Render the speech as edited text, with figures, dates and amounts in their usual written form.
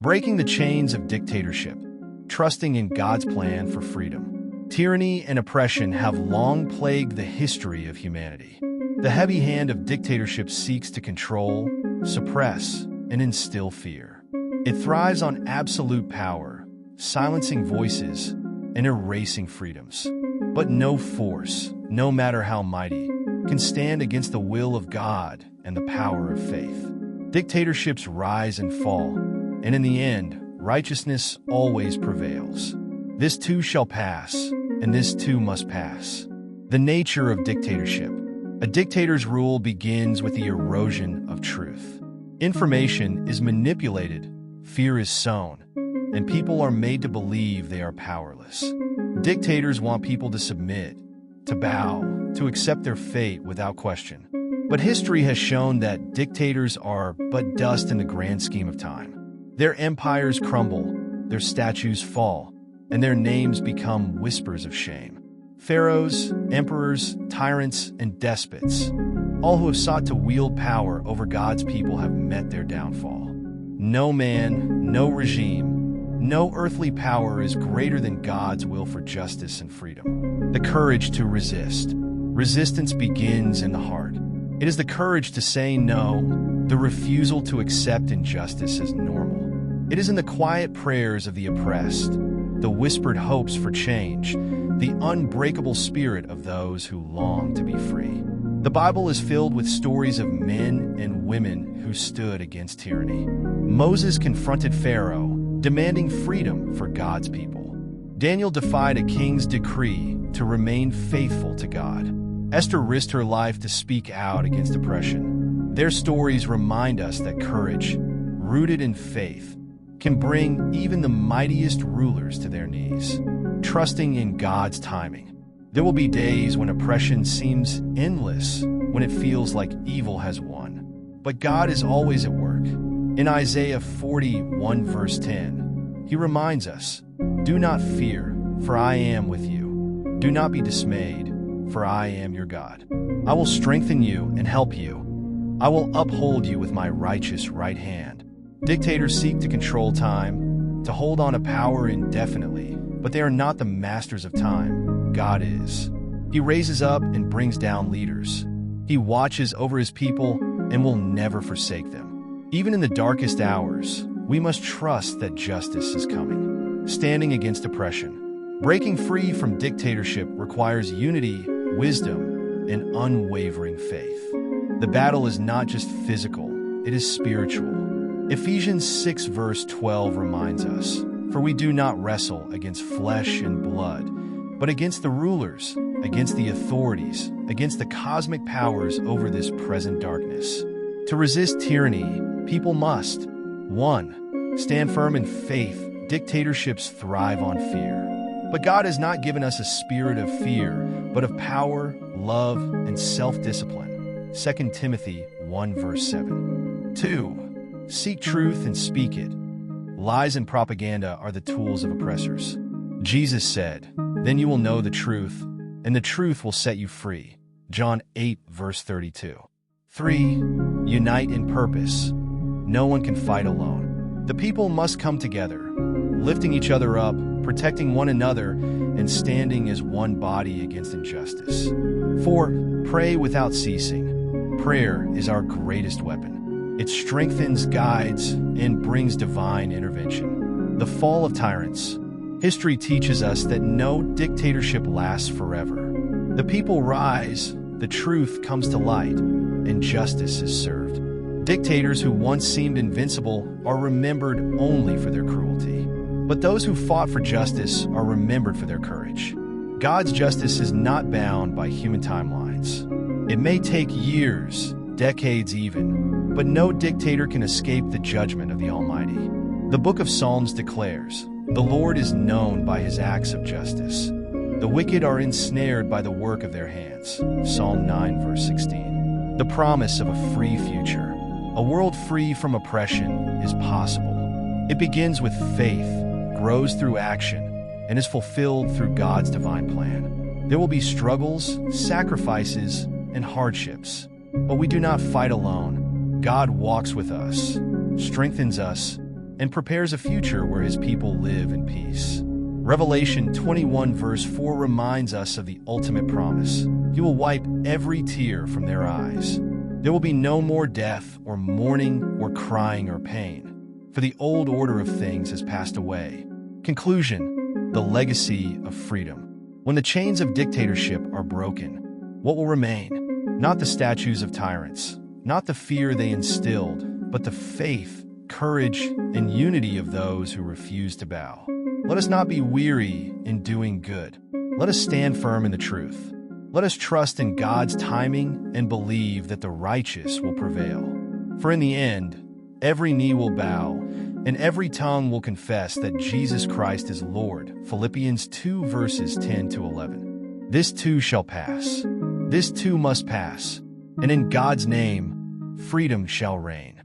Breaking the chains of dictatorship, trusting in God's plan for freedom. Tyranny and oppression have long plagued the history of humanity. The heavy hand of dictatorship seeks to control, suppress, and instill fear. It thrives on absolute power, silencing voices and erasing freedoms. But no force, no matter how mighty, can stand against the will of God and the power of faith. Dictatorships rise and fall, and in the end, righteousness always prevails. This too shall pass, and this too must pass. The nature of dictatorship. A dictator's rule begins with the erosion of truth. Information is manipulated, fear is sown, and people are made to believe they are powerless. Dictators want people to submit, to bow, to accept their fate without question. But history has shown that dictators are but dust in the grand scheme of time. Their empires crumble, their statues fall, and their names become whispers of shame. Pharaohs, emperors, tyrants, and despots, all who have sought to wield power over God's people have met their downfall. No man, no regime, no earthly power is greater than God's will for justice and freedom. The courage to resist. Resistance begins in the heart. It is the courage to say no, the refusal to accept injustice as normal. It is in the quiet prayers of the oppressed, the whispered hopes for change, the unbreakable spirit of those who long to be free. The Bible is filled with stories of men and women who stood against tyranny. Moses confronted Pharaoh, demanding freedom for God's people. Daniel defied a king's decree to remain faithful to God. Esther risked her life to speak out against oppression. Their stories remind us that courage, rooted in faith, can bring even the mightiest rulers to their knees. Trusting in God's timing. There will be days when oppression seems endless, when it feels like evil has won. But God is always at work. In Isaiah 41 verse 10, he reminds us, "Do not fear, for I am with you. Do not be dismayed, for I am your God. I will strengthen you and help you. I will uphold you with my righteous right hand." Dictators seek to control time, to hold on to power indefinitely, but they are not the masters of time. God is. He raises up and brings down leaders. He watches over his people and will never forsake them. Even in the darkest hours, we must trust that justice is coming. Standing against oppression. Breaking free from dictatorship requires unity, wisdom, and unwavering faith. The battle is not just physical, it is spiritual. Ephesians 6 verse 12 reminds us, "For we do not wrestle against flesh and blood, but against the rulers, against the authorities, against the cosmic powers over this present darkness." To resist tyranny, people must 1. Stand firm in faith. Dictatorships thrive on fear. But God has not given us a spirit of fear, but of power, love, and self-discipline. 2 Timothy 1 verse 7. 2. Seek truth and speak it. Lies and propaganda are the tools of oppressors. Jesus said, "Then you will know the truth, and the truth will set you free." John 8 verse 32. 3. Unite in purpose. No one can fight alone. The people must come together, lifting each other up, protecting one another, and standing as one body against injustice. 4. Pray without ceasing. Prayer is our greatest weapon. It strengthens, guides, and brings divine intervention. The fall of tyrants. History teaches us that no dictatorship lasts forever. The people rise, the truth comes to light, and justice is served. Dictators who once seemed invincible are remembered only for their cruelty. But those who fought for justice are remembered for their courage. God's justice is not bound by human timelines. It may take years, decades even, but no dictator can escape the judgment of the Almighty. The book of Psalms declares, "The Lord is known by his acts of justice. The wicked are ensnared by the work of their hands." Psalm 9 verse 16. The promise of a free future. A world free from oppression is possible. It begins with faith, grows through action, and is fulfilled through God's divine plan. There will be struggles, sacrifices, and hardships, but we do not fight alone. God walks with us, strengthens us, and prepares a future where his people live in peace. Revelation 21 verse 4 reminds us of the ultimate promise. He will wipe every tear from their eyes. There will be no more death or mourning or crying or pain, for the old order of things has passed away. Conclusion: the legacy of freedom. When the chains of dictatorship are broken, what will remain? Not the statues of tyrants, not the fear they instilled, but the faith, courage, and unity of those who refuse to bow. Let us not be weary in doing good. Let us stand firm in the truth. Let us trust in God's timing and believe that the righteous will prevail. For in the end, every knee will bow and every tongue will confess that Jesus Christ is Lord. Philippians 2 verses 10 to 11. This too shall pass. This too must pass. And in God's name, freedom shall reign.